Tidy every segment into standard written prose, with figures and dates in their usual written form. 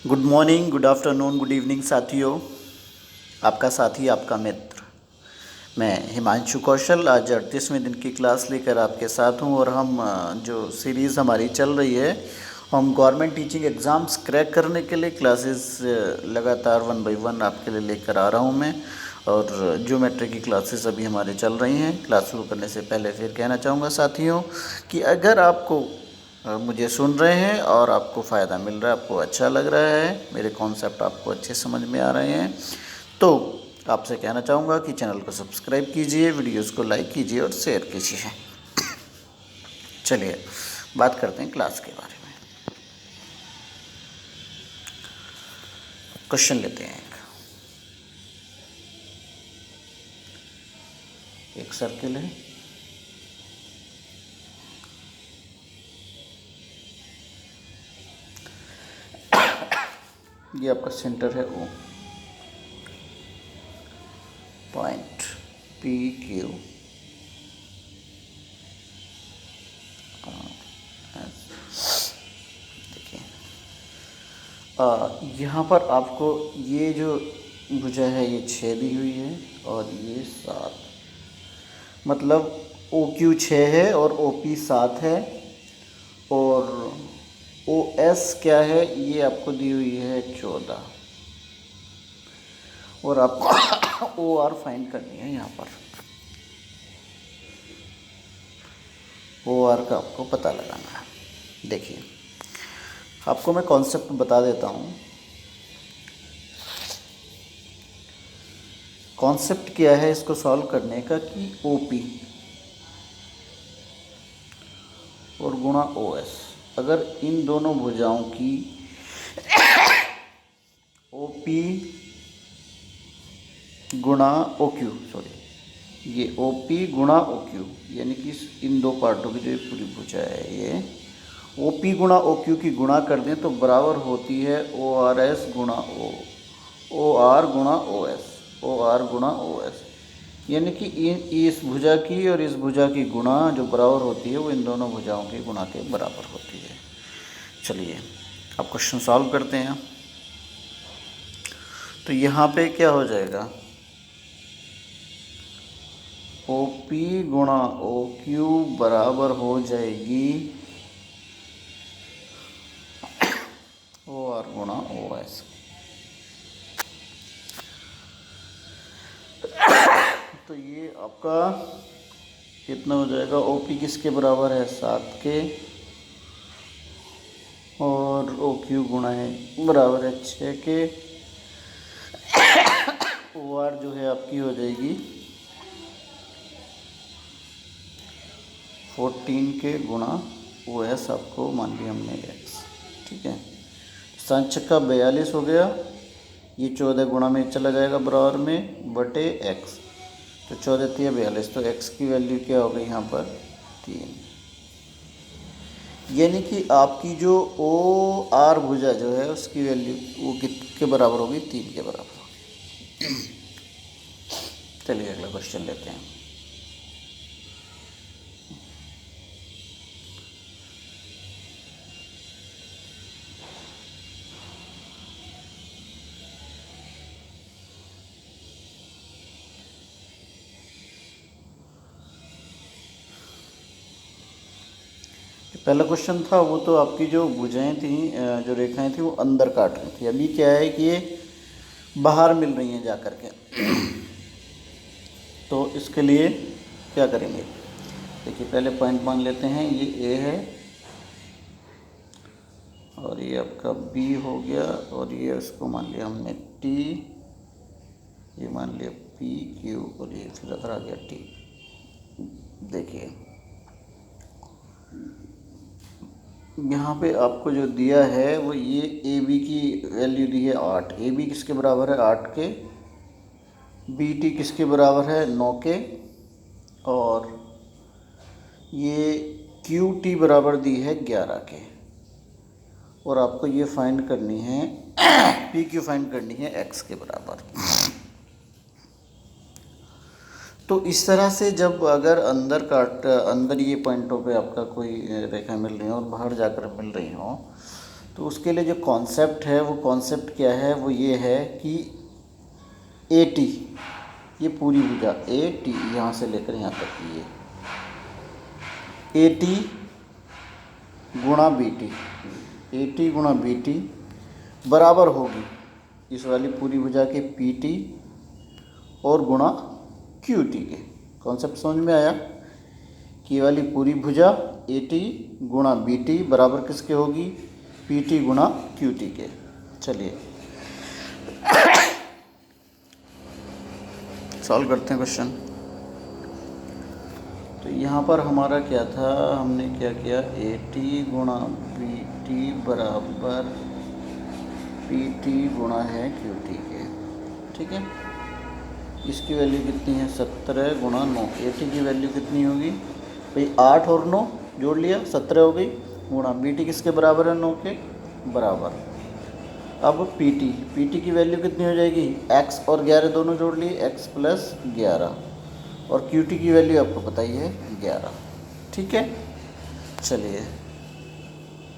Good morning, good afternoon, good evening साथियों। आपका साथी, आपका मित्र, मैं हिमांशु कौशल आज 38वें दिन की क्लास लेकर आपके साथ हूं। और हम जो सीरीज़ हमारी चल रही है, हम गवर्नमेंट टीचिंग एग्ज़ाम्स क्रैक करने के लिए क्लासेस लगातार 1 बाय 1 आपके लिए लेकर आ रहा हूं मैं। और ज्योमेट्री की क्लासेस अभी हमारे चल रही हैं। क्लास शुरू करने से पहले फिर कहना चाहूँगा साथियों कि अगर आपको मुझे सुन रहे हैं और आपको फ़ायदा मिल रहा है, आपको अच्छा लग रहा है, मेरे कॉन्सेप्ट आपको अच्छे समझ में आ रहे हैं, तो आपसे कहना चाहूँगा कि चैनल को सब्सक्राइब कीजिए, वीडियोस को लाइक कीजिए और शेयर कीजिए। चलिए बात करते हैं क्लास के बारे में। क्वेश्चन लेते हैं। एक सर्किल है, ये आपका सेंटर है ओ, पॉइंट पी क्यू देखिए, यहाँ पर आपको ये जो भुजा है ये 6 दी हुई है और ये 7, मतलब ओ क्यू 6 है और ओ पी 7 है। और ओ एस क्या है, ये आपको दी हुई है 14। और आपको ओ आर फाइंड करनी है। यहाँ पर ओ आर का आपको पता लगाना है। देखिए, आपको मैं कॉन्सेप्ट बता देता हूँ। कॉन्सेप्ट क्या है इसको सॉल्व करने का कि ओ पी और गुणा ओ एस, अगर इन दोनों भुजाओं की ओ पी गुणा ओ क्यू, ये ओ पी गुणा ओ क्यू, यानी कि इन दो पार्टों की जो पूरी भुजा है, ये ओ पी गुणा ओ क्यू की गुणा कर दें तो बराबर होती है ओ आर एस गुणा ओ आर गुणा ओ एस, ओ आर गुणा ओ एस। यानी कि इस भुजा की और इस भुजा की गुणा जो बराबर होती है वो इन दोनों भुजाओं की गुणा के बराबर होती है। चलिए अब क्वेश्चन सॉल्व करते हैं। तो यहाँ पे क्या हो जाएगा, ओ पी गुणा ओ क्यू बराबर हो जाएगी ओ आर गुणा ओ एस। तो ये आपका कितना हो जाएगा, ओ पी किसके बराबर है 7 के और ओ क्यू गुणा है बराबर है 6 के। ओ आर जो है आपकी हो जाएगी 14 के गुणा ओ एस, आपको मान लिया हमने एक्स। ठीक है, 7 छक्का 42 हो गया, ये 14 गुणा में चला जाएगा बराबर में बटे एक्स, तो 14 3 42, तो एक्स की वैल्यू क्या हो गई यहाँ पर 3। यानी कि आपकी जो ओ आर भुजा जो है उसकी वैल्यू वो कितने बराबर होगी, 3 के बराबर होगी। चलिए अगला क्वेश्चन लेते हैं। पहला क्वेश्चन था वो तो आपकी जो भुजाएं थी, जो रेखाएं थी वो अंदर काट रही थी। अभी क्या है कि ये बाहर मिल रही हैं जा कर के। तो इसके लिए क्या करेंगे, देखिए पहले पॉइंट मान लेते हैं, ये ए है और ये आपका बी हो गया और ये उसको मान लिया हमने टी, ये मान लिया पी क्यू और ये फिर अगर आ गया टी। देखिए यहाँ पे आपको जो दिया है वो ये ए बी की वैल्यू दी है 8। ए बी किसके बराबर है 8 के, बी टी किसके बराबर है 9 के, और ये क्यू टी बराबर दी है 11 के। और आपको ये फाइंड करनी है पी क्यू फाइंड करनी है एक्स के बराबर। तो इस तरह से जब अगर अंदर ये पॉइंटों पे आपका कोई रेखा मिल रही हो और बाहर जाकर मिल रही हो, तो उसके लिए जो कॉन्सेप्ट है वो कॉन्सेप्ट क्या है, वो ये है कि ए टी, ये पूरी भुजा ए टी यहाँ से लेकर यहाँ तक ये ए टी गुणा बी टी, ए टी गुणा बी टी बराबर होगी इस वाली पूरी भुजा के पी टी और गुणा क्यू टी के। कॉन्सेप्ट समझ में आया कि ये वाली पूरी भुजा ए टी गुणा बी टी बराबर किसके होगी, पी टी गुणा क्यू टी के। चलिए सॉल्व करते हैं क्वेश्चन। तो यहाँ पर हमारा क्या था, हमने क्या किया, ए टी गुणा बी टी बराबर पी टी गुणा है क्यू टी के। ठीक है, इसकी वैल्यू कितनी है, 17 गुणा 9। ए टी की वैल्यू कितनी होगी भाई, 8 और 9 जोड़ लिया 17 हो गई, गुणा बी टी किसके बराबर है, 9 के बराबर। अब पी टी की वैल्यू कितनी हो जाएगी, x और 11 दोनों जोड़ लिए, x प्लस 11, और क्यू टी की वैल्यू आपको पता ही है 11। ठीक है, चलिए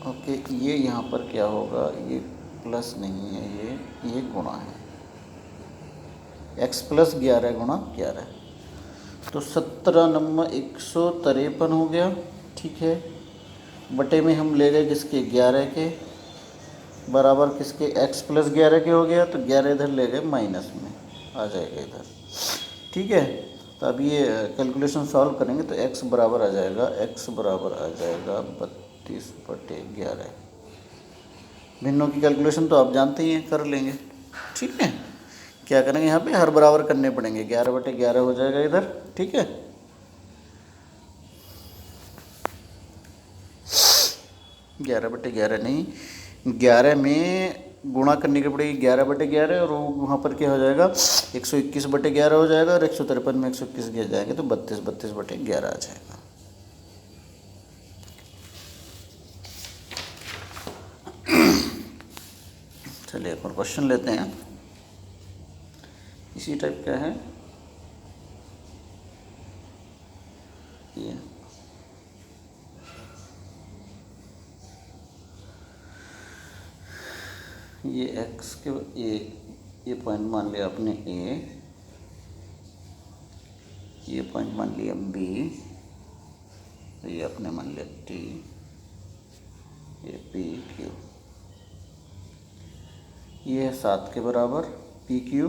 ओके, ये यहाँ पर क्या होगा, ये प्लस नहीं है, ये गुणा है, x प्लस 11 गुणा 11, तो 17 नंबर 153 हो गया। ठीक है, बटे में हम ले गए किसके, 11 के, बराबर किसके, x प्लस 11 के हो गया, तो 11 इधर ले गए माइनस में आ जाएगा इधर। ठीक है, तो अब ये कैलकुलेशन सॉल्व करेंगे तो x बराबर आ जाएगा, x बराबर आ जाएगा 32/11। भिन्नों की कैलकुलेशन तो आप जानते ही हैं, कर लेंगे। ठीक है, क्या करेंगे यहाँ पे, हर बराबर करने पड़ेंगे, 11/11 हो जाएगा इधर। ठीक है, 11/11 नहीं, 11 में गुणा करने की पड़ेगी 11/11, और वहाँ पर क्या हो जाएगा, 121/11 हो जाएगा, और 153 में 121 गिर जाएंगे तो 32/11 आ जाएगा। चलिए एक और क्वेश्चन लेते हैं, इसी टाइप का है ये x के ये पॉइंट मान लिया आपने a, ये पॉइंट मान लिया b, ये आपने मान लिया t, ये p q, ये है 7 के बराबर पी क्यू,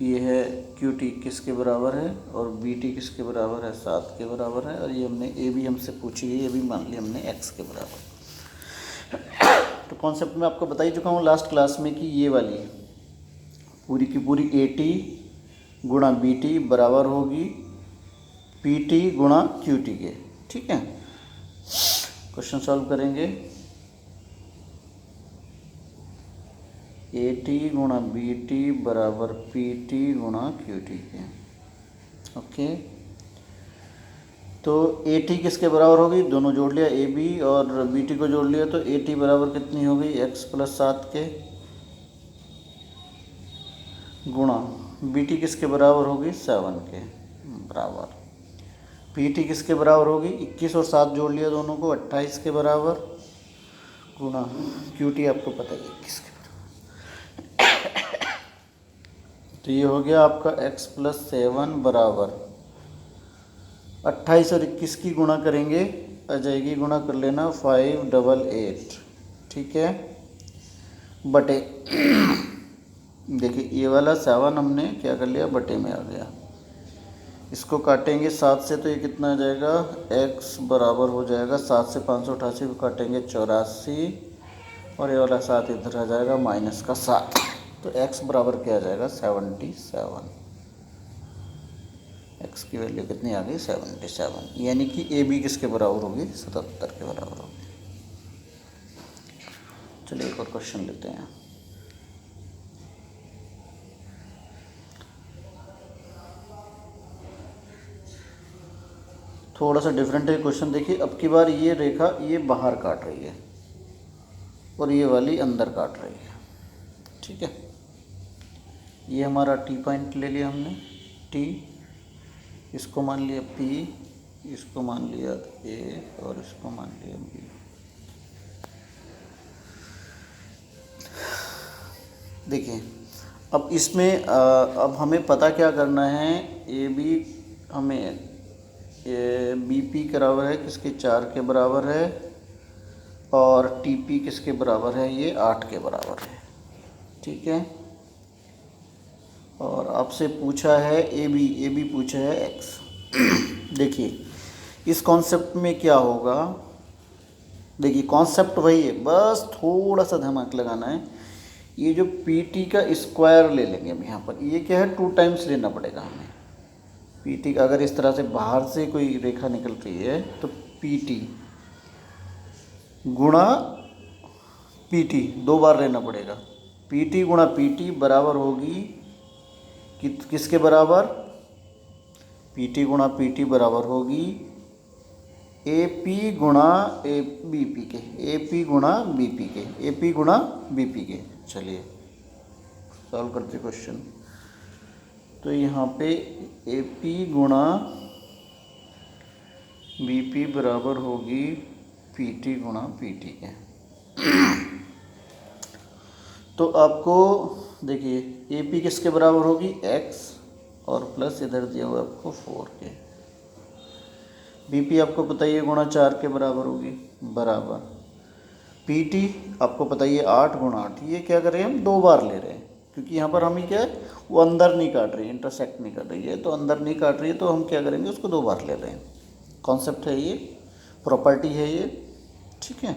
ये है क्यू टी किसके बराबर है, और बी टी किसके बराबर है, 7 के बराबर है, और ये हमने ए भी हमसे पूछी है, ये भी मान लिया हमने एक्स के बराबर। तो कॉन्सेप्ट में आपको बता ही चुका हूँ लास्ट क्लास में कि ये वाली पूरी की पूरी ए टी गुणा बी टी बराबर होगी पी टी गुणा क्यू टी के। ठीक है, क्वेश्चन सॉल्व करेंगे, ए टी गुणा बी टी बराबर पी टी गुणा क्यू टी के। ओके, तो ए टी किसके बराबर होगी, दोनों जोड़ लिया, ए बी और बी टी को जोड़ लिया, तो ए टी बराबर कितनी हो गई, एक्स प्लस 7 के, गुणा बी टी किसके बराबर होगी, 7 के बराबर, पी टी किसके बराबर होगी, 21 और 7 जोड़ लिया दोनों को, 28 के बराबर, गुणा क्यू टी आपको पता ही है किसके बराबर। तो ये हो गया आपका x प्लस 7 बराबर 28 और 21 की गुणा करेंगे, आ जाएगी, गुणा कर लेना 588। ठीक है, बटे देखिए ये वाला 7 हमने क्या कर लिया, बटे में आ गया, इसको काटेंगे 7 से तो ये कितना आ जाएगा, x बराबर हो जाएगा 7 से 588 को काटेंगे 84, और ये वाला 7 इधर आ जाएगा माइनस का 7, तो x बराबर क्या आ जाएगा, 77। x की वैल्यू कितनी आ गई, 77, यानी कि ए बी किसके बराबर होगी, 77 के बराबर होगी। चलिए एक और क्वेश्चन लेते हैं। थोड़ा सा डिफरेंट है क्वेश्चन, देखिए अब की बार ये रेखा ये बाहर काट रही है और ये वाली अंदर काट रही है। ठीक है, ये हमारा टी पॉइंट ले लिया हमने, टी, इसको मान लिया पी, इसको मान लिया ए, और इसको मान लिया बी। देखिए, अब इसमें अब हमें पता क्या करना है, ए बी हमें बी पी के बराबर है किसके, 4 के बराबर है, और टी पी किसके बराबर है, ये 8 के बराबर है। ठीक है, और आपसे पूछा है ए बी पूछा है एक्स। देखिए इस कॉन्सेप्ट में क्या होगा, देखिए कॉन्सेप्ट वही है, बस थोड़ा सा दिमाग लगाना है। ये जो पी टी का स्क्वायर ले लेंगे हम यहाँ पर, ये क्या है 2 टाइम्स लेना पड़ेगा हमें। पी टी का अगर इस तरह से बाहर से कोई रेखा निकल रही है तो पी टी गुणा पी टी 2 बार लेना पड़ेगा। पी टी गुणा पी टी बराबर होगी किसके बराबर, पी टी गुणा पी टी बराबर होगी ए पी गुणा ए बी पी के, ए पी गुणा बी पी के, ए पी गुणा बी पी के। चलिए सॉल्व करते क्वेश्चन। तो यहाँ पे ए पी गुणा बी पी बराबर होगी पी टी गुणा पी टी के। तो आपको देखिए ए पी किसके बराबर होगी, एक्स, और प्लस इधर दिया हुआ आपको 4 के। बी पी आपको पता ही है गुणा 4 के बराबर होगी, बराबर पी टी आपको पता ही है 8 गुणा 8। ये क्या कर रहे हैं हम 2 बार ले रहे हैं, क्योंकि यहाँ पर हम क्या है वो अंदर नहीं काट रही है, इंटरसेक्ट नहीं कर रही है, तो अंदर नहीं काट रही है तो हम क्या करेंगे उसको 2 बार ले रहे हैं। कॉन्सेप्ट है ये, प्रॉपर्टी है ये। ठीक है,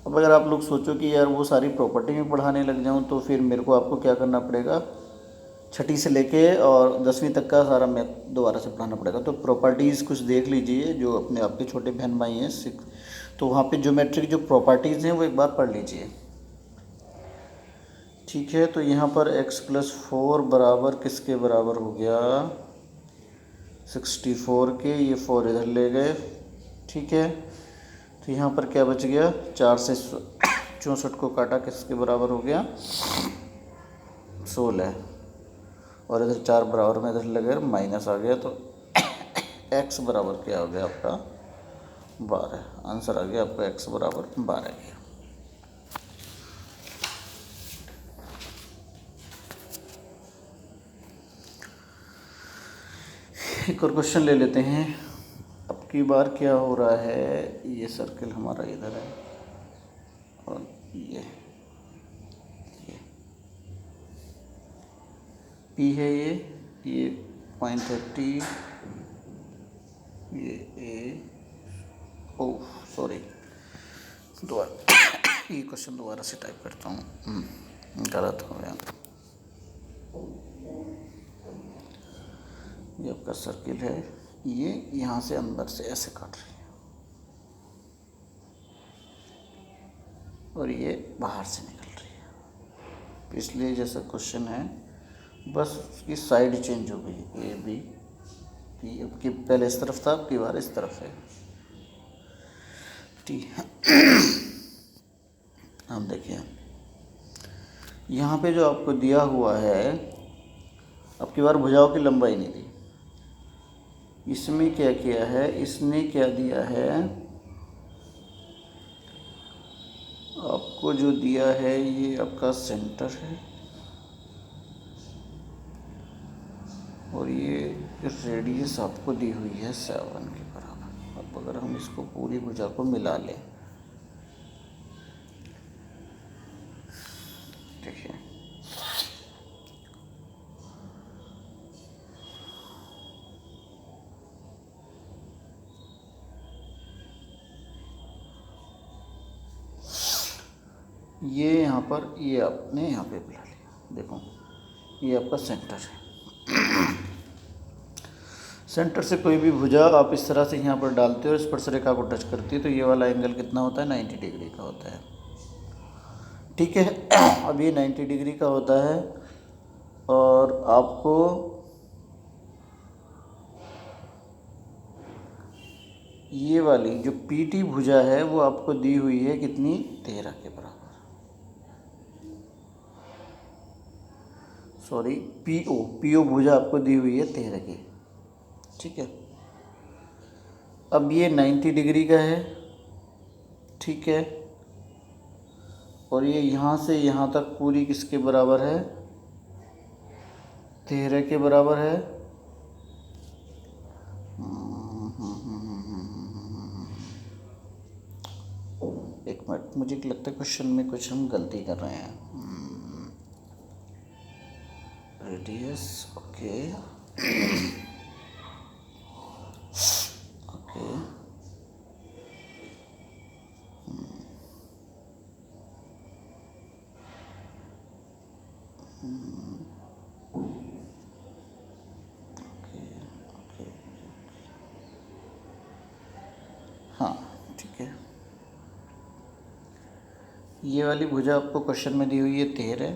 अब अगर आप लोग सोचो कि यार वो सारी प्रॉपर्टी में पढ़ाने लग जाऊँ तो फिर मेरे को आपको क्या करना पड़ेगा, छठी से लेके और 10वीं तक का सारा मैथ दोबारा से पढ़ाना पड़ेगा। तो प्रॉपर्टीज़ कुछ देख लीजिए, जो अपने आपके छोटे बहन भाई हैं तो वहाँ पे ज्योमेट्रिक जो प्रॉपर्टीज़ हैं वो एक बार पढ़ लीजिए। ठीक है, तो यहाँ पर x+4 बराबर किसके बराबर हो गया, 64 के। ये 4 इधर ले गए। ठीक है, तो यहाँ पर क्या बच गया, 4 से 64 को काटा किसके बराबर हो गया, 16, और इधर 4 बराबर में इधर लगे माइनस आ गया, तो x बराबर क्या हो गया आपका 12। आंसर आ गया आपका x बराबर 12 गया। एक और क्वेश्चन ले लेते हैं। अब की बार क्या हो रहा है, ये सर्कल हमारा इधर है और ये P है, ये पॉइंट है T, ये A, ओह सॉरी दोबारा ये क्वेश्चन दोबारा से टाइप करता हूँ, गलत हो गया। ये आपका सर्किल है, ये यहाँ से अंदर से ऐसे काट रही है और ये बाहर से निकल रही है। इसलिए जैसा क्वेश्चन है बस उसकी साइड चेंज हो गई, ए बी पी। अब की पहले इस तरफ था, अब की बार इस तरफ है। ठीक है, अब देखिए यहाँ पे जो आपको दिया हुआ है, अब की बार भुजाओं की लंबाई नहीं दी। इसमें क्या किया है, इसने क्या दिया है आपको, जो दिया है ये आपका सेंटर है और ये रेडियस आपको दी हुई है 7 के बराबर। अब अगर हम इसको पूरी भुजा को मिला लें, देखिए ये यहाँ पर, ये आपने यहाँ पे बुला लिया, देखो ये आपका सेंटर है। सेंटर से कोई भी भुजा आप इस तरह से यहाँ पर डालते हो, स्पर्श रेखा को टच करती है, तो ये वाला एंगल कितना होता है, 90 डिग्री का होता है। ठीक है, अब ये 90 डिग्री का होता है और आपको ये वाली जो पीटी भुजा है वो आपको दी हुई है कितनी, 13 के बराबर। सॉरी, पीओ भुजा आपको दी हुई है 13 की। ठीक है, अब ये 90 डिग्री का है। ठीक है, और ये यहाँ से यहाँ तक पूरी किसके बराबर है? 13 के बराबर है। एक मिनट, मुझे लगता है क्वेश्चन में कुछ हम गलती कर रहे हैं। रेडियस, ओके ओके, हाँ ठीक है। ये वाली भुजा आपको क्वेश्चन में दी हुई है 13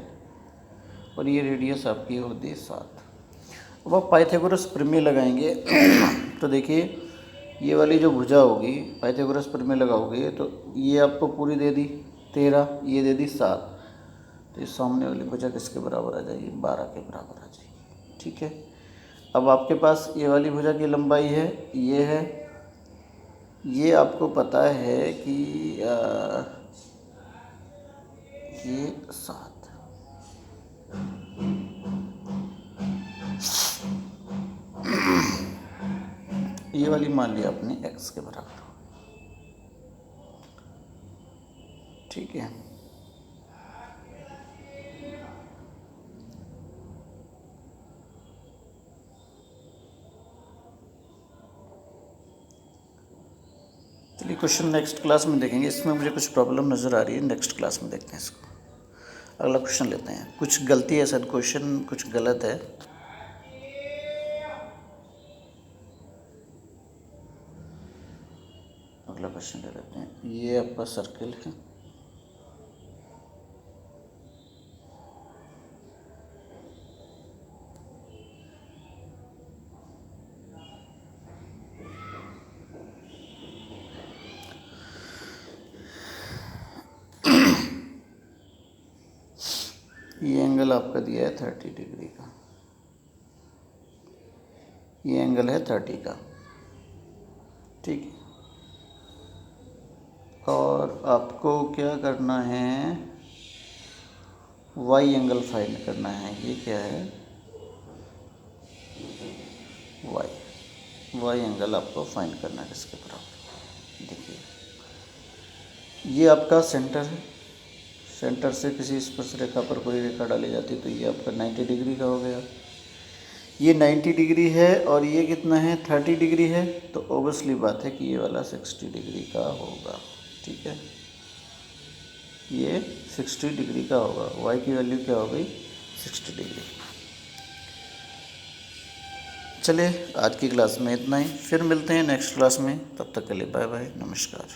और ये रेडियस आपकी होती है 7। अब आप पाइथागोरस प्रमेय लगाएंगे तो देखिए ये वाली जो भुजा होगी पाइथागोरस प्रमेय लगाओगे तो ये आपको पूरी दे दी 13, ये दे दी 7, तो ये सामने वाली भुजा किसके बराबर आ जाएगी? 12 के बराबर आ जाएगी। ठीक है। अब आपके पास ये वाली भुजा की लंबाई है, ये है, ये आपको पता है कि ये 7, ये वाली मान लिया आपने x के बराबर। ठीक है। चलिए क्वेश्चन नेक्स्ट क्लास में देखेंगे, इसमें मुझे कुछ प्रॉब्लम नज़र आ रही है, नेक्स्ट क्लास में देखते हैं इसको। अगला क्वेश्चन लेते हैं। कुछ गलती है शायद, क्वेश्चन कुछ गलत है। अगला क्वेश्चन ले लेते हैं। ये आपका सर्किल है, ये एंगल आपका दिया है 30 डिग्री का, ये एंगल है 30 का। ठीक है। और आपको क्या करना है? वाई एंगल फाइंड करना है। ये क्या है? वाई एंगल आपको फाइंड करना है किसके बराबर? देखिए ये आपका सेंटर है, सेंटर से किसी स्पर्श रेखा पर कोई रेखा डाली जाती तो ये आपका 90 डिग्री का हो गया। ये 90 डिग्री है और ये कितना है? 30 डिग्री है, तो ऑब्वियसली बात है कि ये वाला 60 डिग्री का होगा। ठीक है, ये 60 डिग्री का होगा। वाई की वैल्यू क्या हो गई? 60 डिग्री। चलिए आज की क्लास में इतना ही, फिर मिलते हैं नेक्स्ट क्लास में। तब तक के लिए बाय बाय, नमस्कार।